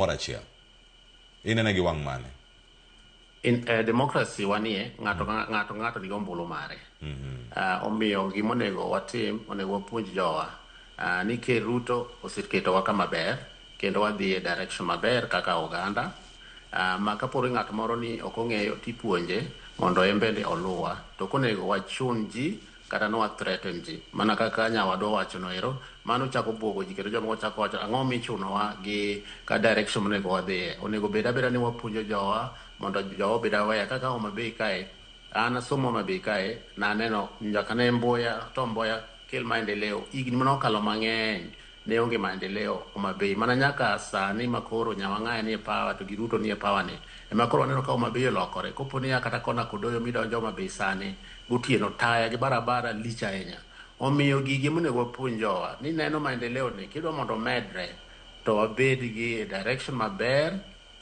Morachiel. Inene gi wang' mane? In democracy wanie ngato ni gombolo mare. Omiyo gimonego watim onego wapuonj jowa ni Ker Ruto oseketo wa kama ber kendo wadhi e direction maber kaka oganda. Ma kaporo ng'at moro ni ok ong'eyo tipuonje mondo en bende oluwa to konego wachun ji kata no threaten ji mana kaka nyawadwa wacho no ero mano chako buogo ji kendo jomoko chako wacho ang'o michunowa gi ka direction monego wadhiye. Onego bed abeda ni wapuonjo jowa mondo jowa obed aware kaka Homa Bay kae an asomo Homa Bay kae naneno nyaka ne Mboya kel maendeleo higni manokalo mang'eny ne onge maendeleo Homa Bay mana nyaka sani makoro Nyawang'aya ni e power to Giruto ni e power ni ema koro waneno ka Homa Bay olokore kopo ni kata kona Kodoyo midonjo Homa Bay sani gotieno taya gi barabara lich ahinya. Omiyo gigi monego wapuonj jowa ni neno maendeleo ni kidwa mondo medre to wabed gi direction maber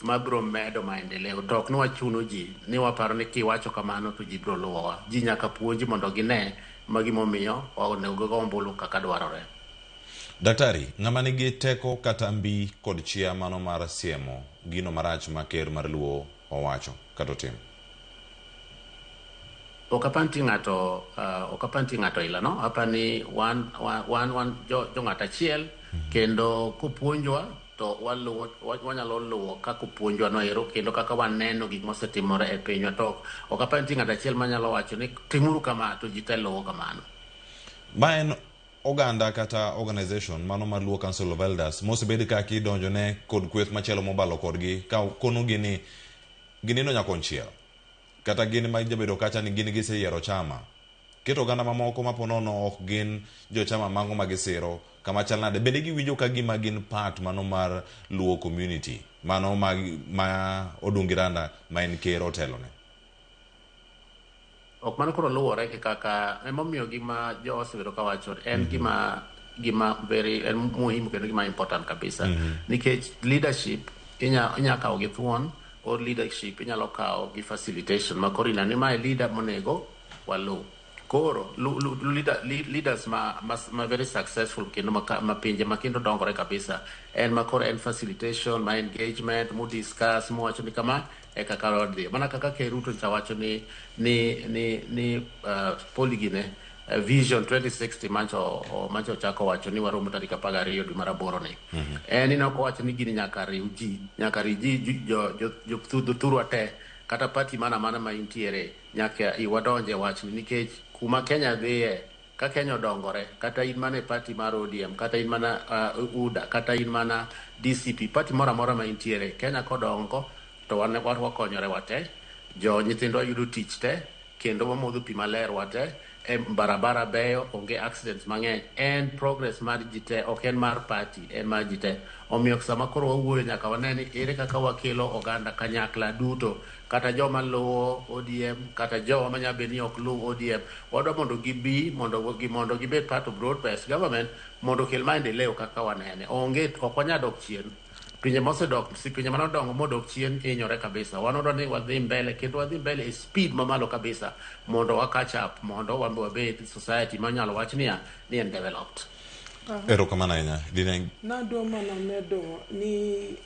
mabro medo maendeleo to ok ni wachuno ji ni waparo ni kiwacho kamano to ji bro luwowa. Ji nyaka puonji mondo gine magimomiyo onego go ombulu kaka dwarore. Daktari, ng'ama nigi teko kata mbi kod chia mano mar siemo gino marach ma Ker mar Luo owacho kata otim? Okapanti ng'ato ila no apani wan jo ng'ato achiel kendo kupuonjwa to wanyalo luwo kaka puonjwa no ero kendo kaka waneno gik mosetimore e pinywa to okapanti ng'ato achiel manyalo wacho ni timuru kama to ji te luwo kamano. Ma en oganda kata organization mano mar Luo Council of Elders mosebed ka kidonjo ne kod kweth machielo mobalo kodgi ka kono gini no nyakonchiel kata gin ma jabedo kacha ni gin giseyiero chama keto oganda mamoko maponono ok gin jo chama mango magisiro kama chal nade bende giwinjo ka gima gin part mano mar Luo community mano ma odungiranda ma en Ker otelone. Ok mano koro luwore ki kaka emomiyo gima jo osebedo kawacho en gima very en muhimu kendo gima important kabisa nikech leadership inya kawo gi thuon or leadership inyalo kawo gi facilitation ma koro inani ma leader monego walu koro leaders ma very successful kendo ma pinje ma kendo dongore kabisa en ma koro en facilitation ma engagement mu discuss mu wacho ni kama e kaka rodhi mana kaka Ker Ruto chawacho ni poligine vision 2060 mancho chako wacho ni waromo tarik 12 dwe mar 8 ni en ino ko wacho ni gini nyaka riw ji jo thuru ate kata party mana ma intiere nyaka iwadonje wach ni nikech kuma Kenya dhiye ka Kenya odongore kata in mana party mar ODM kata in mana UDA kata in mana DCP party mora ma intiere Kenya kodongo to wan wakonyore wate jo nyithindo yudo tich te kendo wamodho pi maler wate barabara beyo onge accidents mang'eny en progress mar jite ok en mar party en mar jite. Omiyo sama koro wawuoyo nyaka waneni ere kaka wakelo oganda kanyakla duto kata joma luwo ODM kata joma manyabeni ni ok luw ODM wadwa mondo gibi mondo gibed part of broad based government mondo kel maendeleo kaka wanene onge ok wanyadok chien pinje mosedok pinje manodongo modok chien hinyore kabisa wanodwa ni wadhi mbele kendo wadhi mbele e speed mamalo kabisa mondo wa catch up mondo wabed society manyalo wach ni en developed. Erokamano ahinya. Nadwa mana medo ni